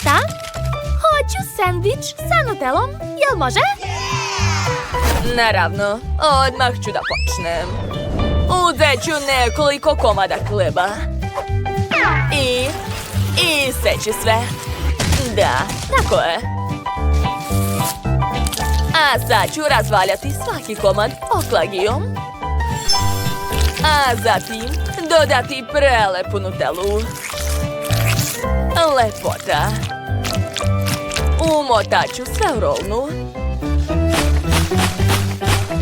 Šta? Hoću sendvič sa nutelom, jel može? Naravno, odmah ću da počnem. Uzet ću nekoliko komada hleba. I seći sve. Da, tako je. A sad ću razvaljati svaki komad oklagijom. A zatim dodati prelepu nutelu. Lepota. Umotat ću sve u rolnu.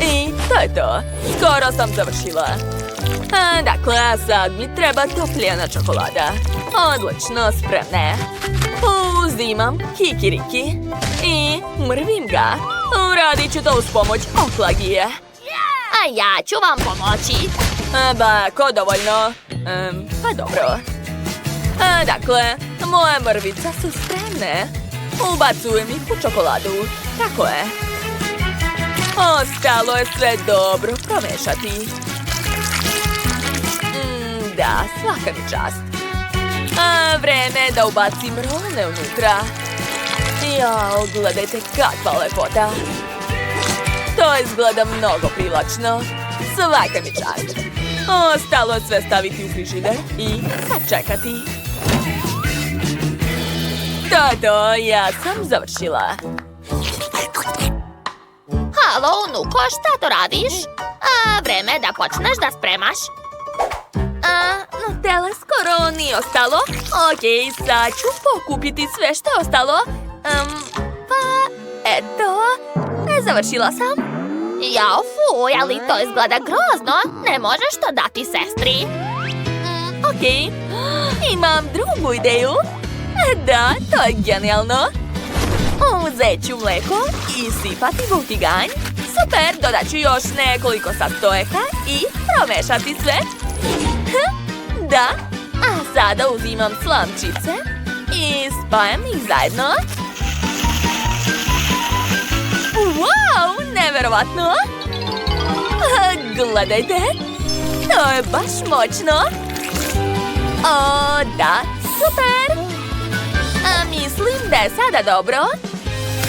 I to je to. Skoro sam završila. Dakle, a sad mi treba topljena čokolada. Odlično, spremne. Uzimam kikiriki i mrvim ga. Uradit ću to uz pomoć oklagije. A ja ću vam pomoći. Bako, dovoljno. Pa dobro. Dakle, moje mrvice su spremne. Ubacujem ih u čokoladu. Tako je. Ostalo je sve dobro promešati. Da, svaka mi čast. Vreme je da ubacim rolne unutra. Jao, gledajte kakva lepota. To izgleda mnogo privlačno. Svaka mi čast. Ostalo je sve staviti u frižider i sačekati. To, ja sam završila. Halo, unuko, šta to radiš? Vreme je da počneš da spremaš. Nutella skoro nije ostalo. Okej, sad ću pokupiti sve što je ostalo. Pa, eto, završila sam. Jao, fuj, ali to izgleda grozno. Ne možeš to dati sestri. Okej, imam drugu ideju. Da, to je genijalno. Uzet ću mleko i sipati u tiganj. Super, dodat ću još nekoliko sastojaka i promešati sve. Da, a sada uzimam slamčice i spajam ih zajedno. Wow, neverovatno! Gledajte, to je baš moćno. O, da, super! Mislim da je sada dobro.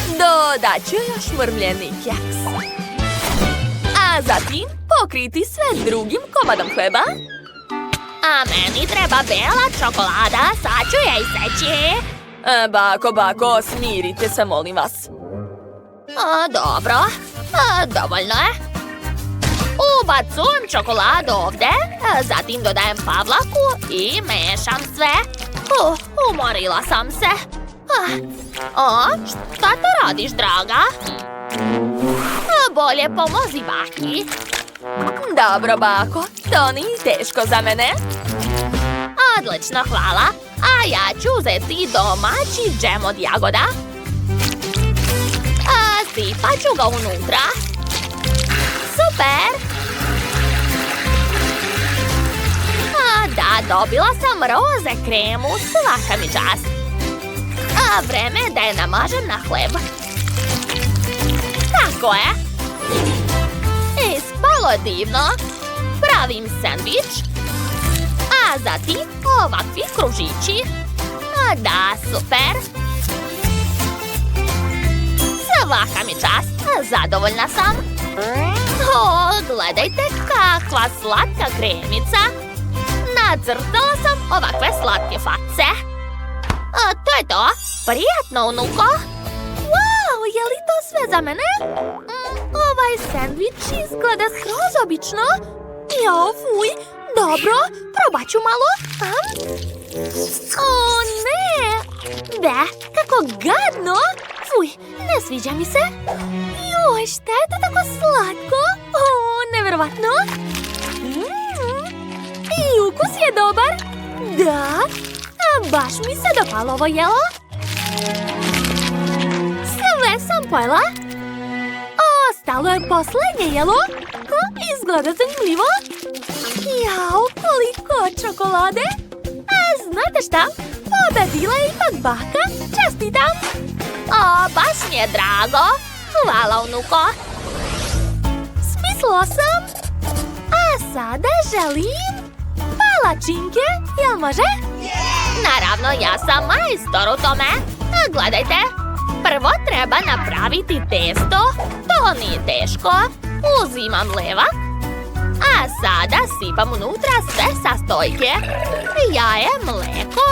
Dodat ću još mrvljeni keks. A zatim pokriti sve drugim komadom hleba. A meni treba bela čokolada, sad ću je iseći. Bako, smirite se, molim vas. Dobro, dovoljno je. Ubacujem čokoladu ovde, zatim dodajem pavlaku i mešam sve. Umorila sam se. Šta to radiš, draga? Bolje pomozi baki. Dobro, bako, to nije teško za mene. Odlično, hvala. A ja ću uzeti domaći džem od jagoda. Sipat ću ga unutra. Super! Da, dobila sam roze kremu, svaka mi čast. Vreme je da je namažem na hleb. Tako je. Ispalo je divno. Pravim sendvič. A zatim ovakvi kružići. Da, super. Svaka mi čast, zadovoljna sam. Gledajte kakva slatka kremica. Nacrtala sam ovakve slatke face. To je to. Prijatno, unuko. Wow, je li to sve za mene? Ovaj sendvič izgleda skroz obično. Jao, fuj. Dobro, probat ću malo. O, ne. Da, kako gadno. Fuj, ne sviđa mi se. Joj, šta je to tako slatko? O, neverovatno. I ukus je dobar. Da, baš mi se dopalo ovo jelo. Sve sam pojela. Ostalo je poslednje jelo. Izgleda zanimljivo. Jao, koliko čokolade. Znate šta? Pobedila je ipak baka. Čestitam. Baš mi je drago. Hvala, unuko. Smislila sam. A sada želim palačinke. Jel može? Naravno, ja sam majstor u tome. Gledajte, prvo treba napraviti testo, to nije teško. Uzimam levak, a sada sipam unutra sve sastojke. Jaje, mlijeko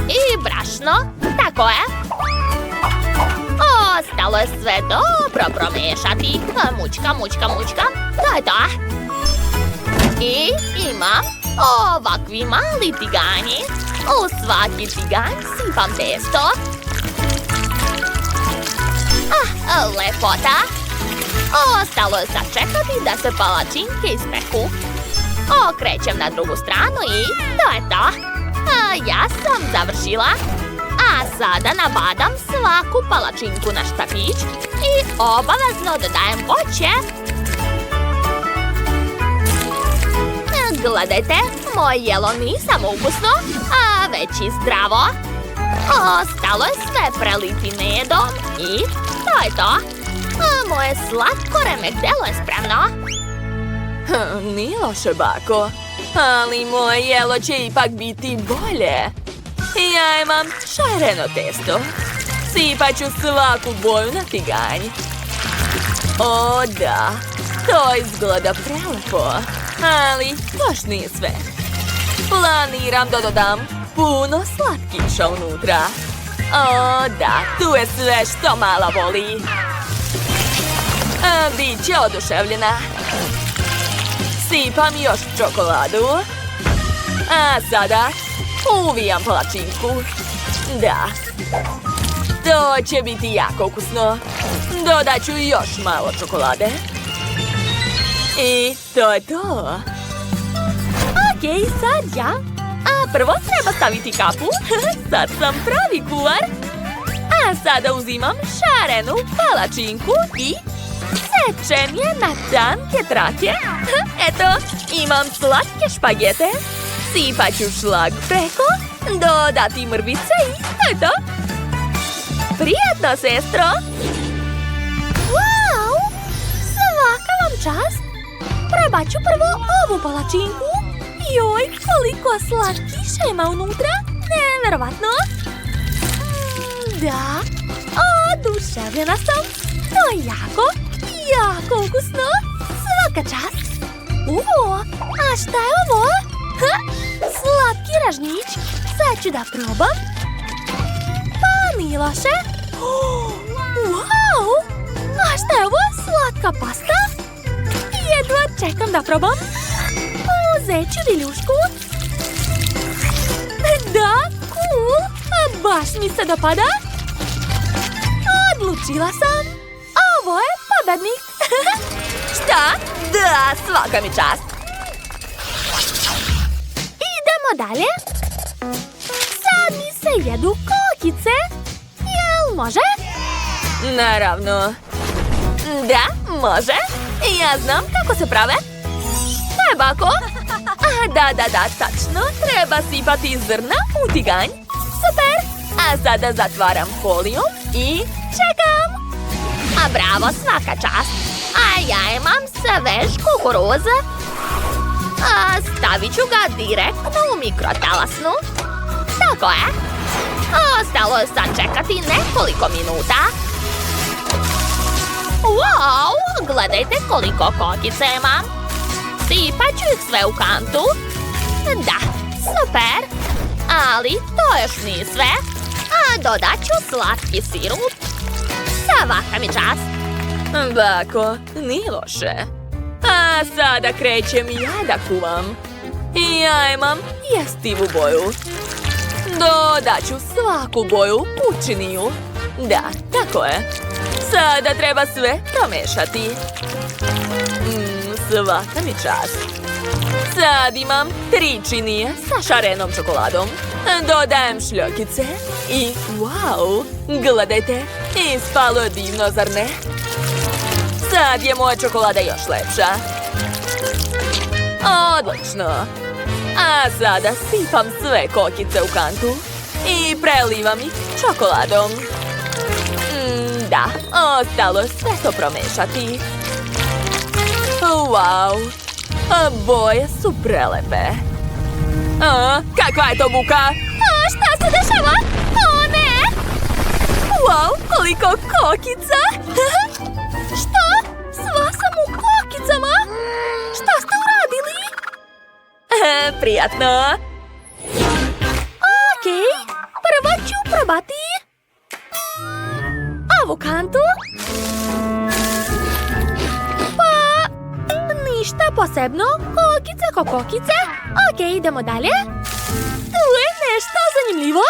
i brašno, tako je. Ostalo je sve dobro promiješati. Mučkam, to je to. I imam ovakvi mali tiganji. U svaki tiganj sipam testo. Lepota. Ostalo je sačekati da se palačinke ispeku. Okrećem na drugu stranu i to je to. Ja sam završila. A sada nabadam svaku palačinku na štapić i obavezno dodajem voće. Gledajte, moje jelo nije samo ukusno, a već i zdravo. Ostalo je sve preliti medom i to je to. Moje slatko remek-delo je spremno. Nije loše, bako. Ali moje jelo će ipak biti bolje. Ja imam šareno testo. Sipat ću svaku boju na tiganj. O da, to izgleda prelepo. Ali još nije sve. Planiram da dodam puno slatkiša unutra. O da, tu je sve što mala voli. Biće oduševljena. Sipam još čokoladu. A sada uvijam palačinku. Da, to će biti jako ukusno. Dodat ću još malo čokolade. I to je to. Okej, sad ja. A prvo treba staviti kapu. Sad sam pravi kuvar. A sada uzimam šarenu palačinku i sečem je na tanke trake. Eto, imam slatke špagete. Sipat ću šlag preko, dodati mrvice i to je to. Prijatno, sestro. Wow! Svaka vam čast. Probat ću prvo ovu palačinku. Joj, koliko slatkiša ima unutra. Nevjerovatno. Da, oduševljena sam. To je jako ukusno. Svaka čast. A šta je ovo? Slatki ražnjić. Sad ću da probam. Pa nije loše. Wow! A šta je ovo? Slatka pasta? Jedva čekam da probam. Uzet ću viljušku. Da, cool. Baš mi se dopada. Odlučila sam. Ovo je pobednik. Šta? Da, svaka mi čast. Idemo dalje. Sad mi se jedu kokice. Jel može? Naravno. Da, može. Ja znam kako se prave. Šta je, bako? Da, tačno. Treba sipati zrna u tiganj. Super. A sada zatvaram folijom i čekam. A bravo, svaka čast. A ja imam svež kukuruz. Stavit ću ga direktno u mikrotalasnu. Tako je. Ostalo je sačekati nekoliko minuta. Wow, gledajte koliko kokice imam. Sipat ću ih sve u kantu. Da, super. Ali to još nije sve. Dodat ću slatki sirup. Svaka mi čast. Bako, nije loše. A sada krećem ja da kuvam. Ja imam jestivu boju. Dodat ću svaku boju pučiniju. Da, tako je. Sada treba sve promešati. Svaka mi čast. Sad imam 3 činije sa šarenom čokoladom. Dodajem šljokice i wow, gledajte, ispalo je divno, zar ne? Sad je moja čokolada još lepša. Odlično. A sada sipam sve kokice u kantu i prelivam ih čokoladom. Da, ostalo je sve to promešati. Wow, boje su prelepe. Kakva je to buka? Šta se dešava? O ne! Wow, koliko kokica! Šta? Sva sam u kokicama? Šta ste uradili? Prijatno. Okej, prvo ću probati ovu kantu. Pa, ništa posebno. Kokice ko kokice. Okej, idemo dalje. Tu je nešto zanimljivo.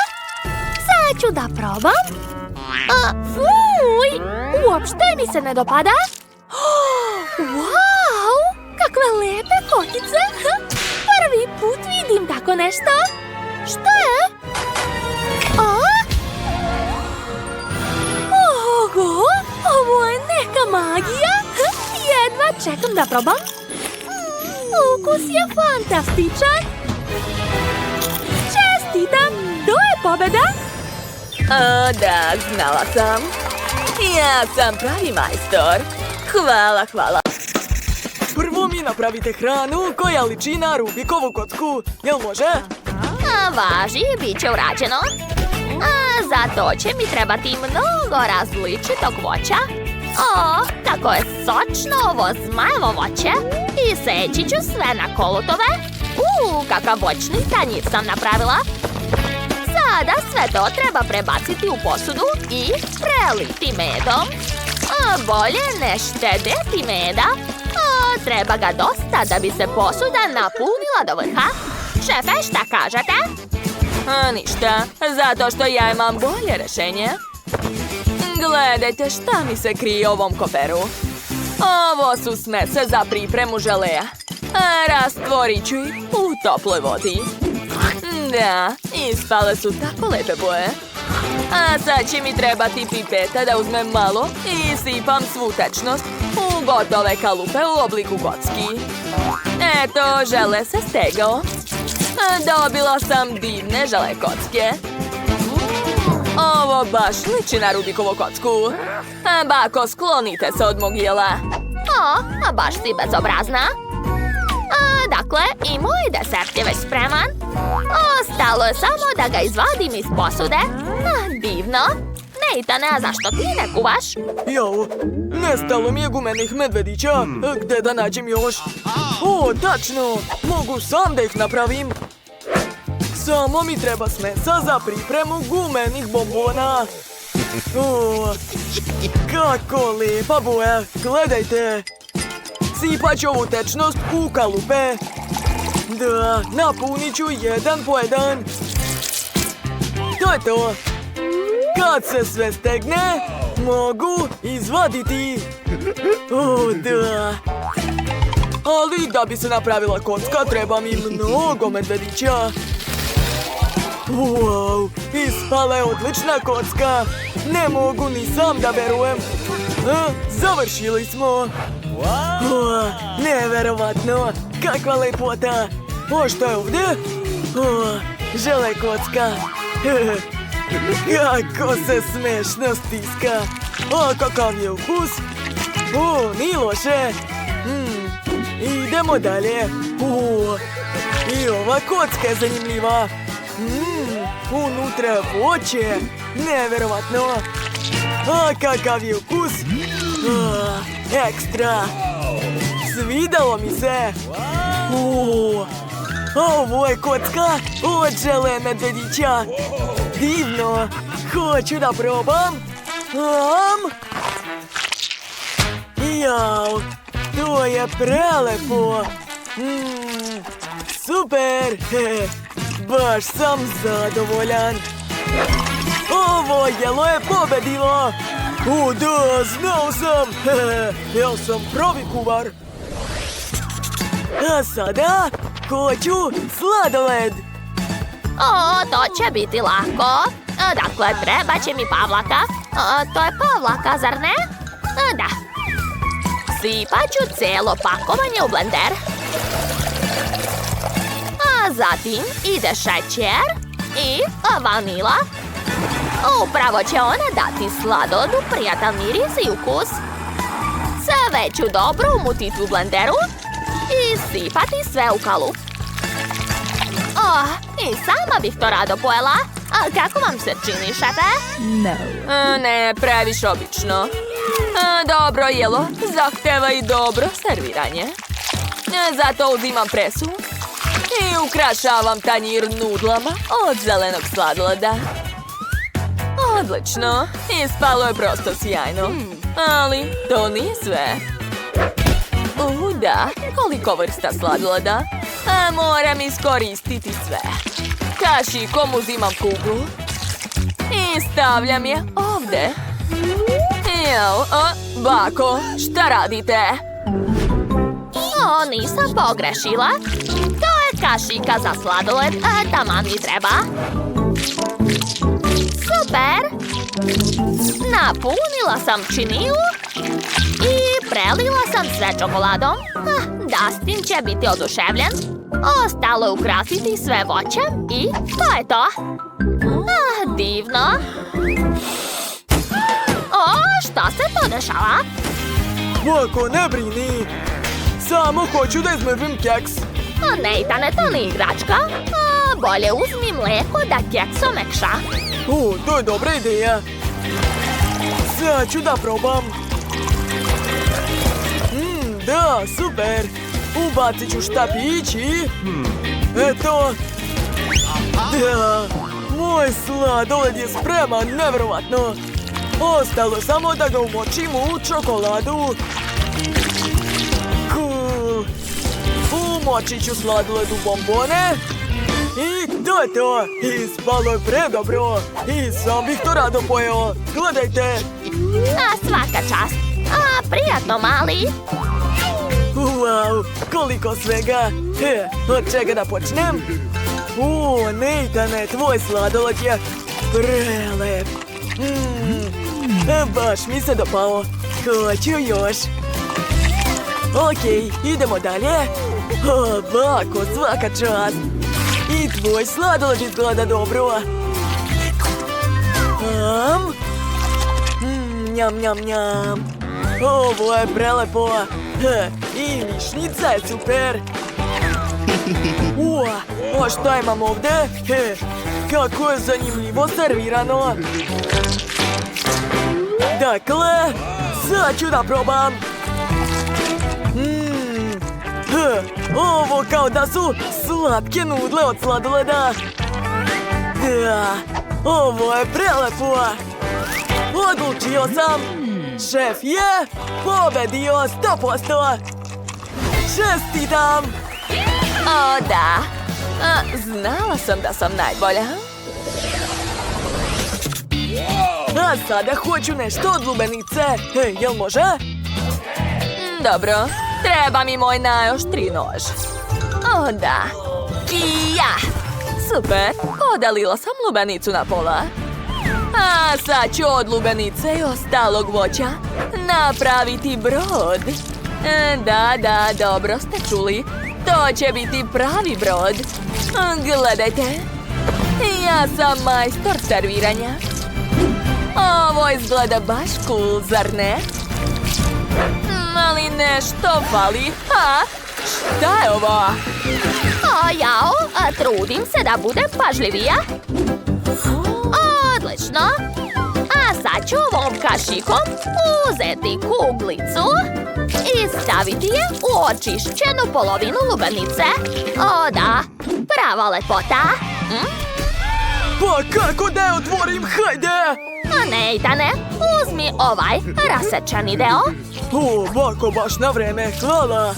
Sad ću da probam. Fuj, uopšte mi se ne dopada. Wow, kakve lepe kokice. Prvi put vidim tako nešto. Šta je? Oho, ovo je neka magija. Jedva čekam da probam. Ukus je fantastičan. Čestitam, to je pobeda. Da, znala sam. Ja sam pravi majstor. Hvala. Prvo mi napravite hranu koja liči na Rubikovu kocku. Jel može? Važi, bit će urađeno. Za to će mi trebati mnogo različitog voća. Tako je sočno ovo zmajevo voće. I seći ću sve na kolutove. Kakav voćni tanjir sam napravila. Sada sve to treba prebaciti u posudu i preliti medom. Bolje ne štedeti meda. Treba ga dosta da bi se posuda napunila do vrha. Šefe, šta kažete? Ništa, zato što ja imam bolje rešenje. Gledajte šta mi se krije u ovom koferu. Ovo su smese za pripremu želeja. Rastvorit ću ih u toploj vodi. Da, ispale su tako lepe boje. A sad će mi trebati pipeta da uzmem malo i sipam svu tečnost u gotove kalupe u obliku kocki. Eto, žele se stegao. Dobila sam divne žele kocke. Ovo baš liči na Rubikovu kocku. Bako, sklonite se od mog jela. Baš si bezobrazna. Dakle, i moj desert je već spreman. Ostalo je samo da ga izvadim iz posude. Divno. Natane, a zašto ti ne kuvaš? Jao, nestalo mi je gumenih medvedića. Gde da nađem još? Tačno! Mogu sam da ih napravim. Samo mi treba smesa za pripremu gumenih bombona. Kako lepa boja. Gledajte. Sipat ću ovu tečnost u kalupe. Da, napunit ću jedan po jedan. To je to. Kad se sve stegne, mogu izvaditi. Da. Ali da bi se napravila kocka, treba mi mnogo medvedića. Wow, ispala je odlična kocka. Ne mogu ni sam da verujem. Završili smo. Neverovatno, kakva lepota. Šta je ovdje? Žele kocka. Kako se smešno stiska. Kakav je ukus. Nije loše. Idemo dalje. I ova kocka je zanimljiva. Unutra voće. Neverovatno. Kakav je ukus. Ekstra. Svidalo mi se. Ovo je kocka od žele medvedića. Divno. Hoću da probam. Jao, to je prelepo. Super. Baš sam zadovoljan. Ovo jelo je pobedilo. Da, znao sam. Ja sam pravi kuvar. A sada hoću sladoled. To će biti lako. Dakle, treba će mi pavlaka. To je pavlaka, zar ne? Da. Sipat ću cijelo pakovanje u blender. A zatim ide šećer i vanila. Upravo će ona dati sladodu prijatan miris i ukus. Sve ću dobro umutiti u blenderu i sipati sve u kalup. I sama bih to rado pojela. A kako vam se čini, šefe? Ne, previše obično. Dobro jelo zahteva i dobro serviranje. Zato uzimam presu i ukrašavam tanjir nudlama od zelenog sladoleda. Odlično, ispalo je prosto sjajno. Ali to nije sve. Da, koliko vrsta sladoleda. Moram iskoristiti sve. Kašikom uzimam kuglu i stavljam je ovdje. Bako, šta radite? Nisam pogrešila. To je kašika za sladoled, taman mi treba. Super! Napunila sam činiju i prelila sam sve čokoladom. Dustin će biti oduševljen. Ostalo je ukrasiti sve voćem i to je to. Divno. Šta se to dešava? Bako, ne brini. Samo hoću da izmrvim keks. Neitane, to nije igračka. Bolje uzmi mlijeko da keks omekša. To je dobra ideja. Sad ću da probam. Da, super. Ubacit ću štapić i... Eto. Da, moj sladoled je spreman, nevjerovatno. Ostalo samo da ga umočim u čokoladu. Cool. Umočit ću sladoled u bombone. I to je to. Ispalo je predobro. I sam bih to rado pojeo. Gledajte. Svaka čast. Prijatno, mali. Wow, koliko svega. Od čega da počnem? Neitane, tvoj sladoled je prelep. Baš mi se dopao. Hoću još. Okej, idemo dalje. Bako, svaka čast. I tvoj sladoled izgleda dobro. Njam, njam, njam. Ovo je prelepo. I mišnica je super. A šta imam ovdje? Kako je zanimljivo servirano. Dakle, sad ću da probam. Ovo kao da su slatke nudle od sladoleda. Da, ovo je prelepo. Odlučio sam. Šef je pobedio 100%. Čestitam. Da. Znala sam da sam najbolja. A sada hoću nešto od lubenice. Jel može? Dobro, treba mi moj najoštriji nož. Da. I ja. Super, podelila sam lubenicu na pola. A sad ću od lubenice i ostalog voća napraviti brod. Da, dobro ste čuli. To će biti pravi brod. Gledajte. Ja sam majstor serviranja. Ovo izgleda baš cool, zar ne? Ali nešto fali. Šta je ovo? Jao, trudim se da budem pažljivija. Odlično. A sad ću ovom kašikom uzeti kuglicu i staviti je u očišćenu polovinu lubenice. Da, prava lepota. Pa kako da je otvorim, hajde! Neitane, uzmi ovaj rasečani deo. Bako, baš na vreme, hvala.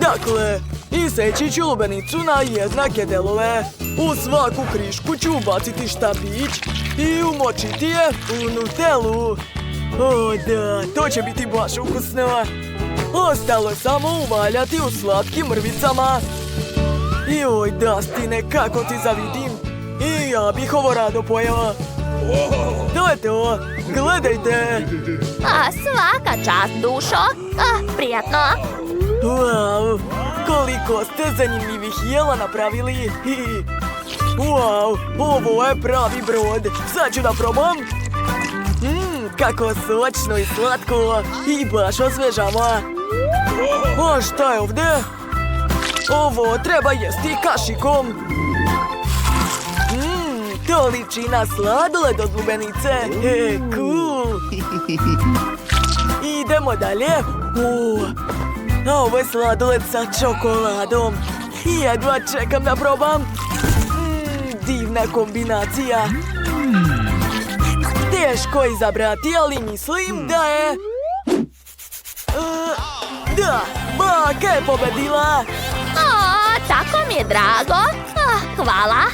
Dakle, iseći ću lubenicu na jednake delove. U svaku krišku ću ubaciti štapić i umočiti je u nutelu. Da, to će biti baš ukusno. Ostalo je samo uvaljati u slatkim mrvicama. Joj, Dustine, kako ti zavidim. I ja bih ovo rado pojela. To je to, gledajte. Svaka čast, dušo. Prijatno. Wow, koliko ste zanimljivih jela napravili. Wow, ovo je pravi brod. Sad ću da probam. Kako sočno i slatko. I baš osvežava. A šta je ovdje? Ovo treba jesti kašikom. To liči na sladoled od lubenice. Cool. Idemo dalje. Ovo je sladoled sa čokoladom. Jedva čekam da probam. Divna kombinacija. Teško izabrati, ali mislim da je... Da, baka je pobedila. O, tako mi je drago. Hvala.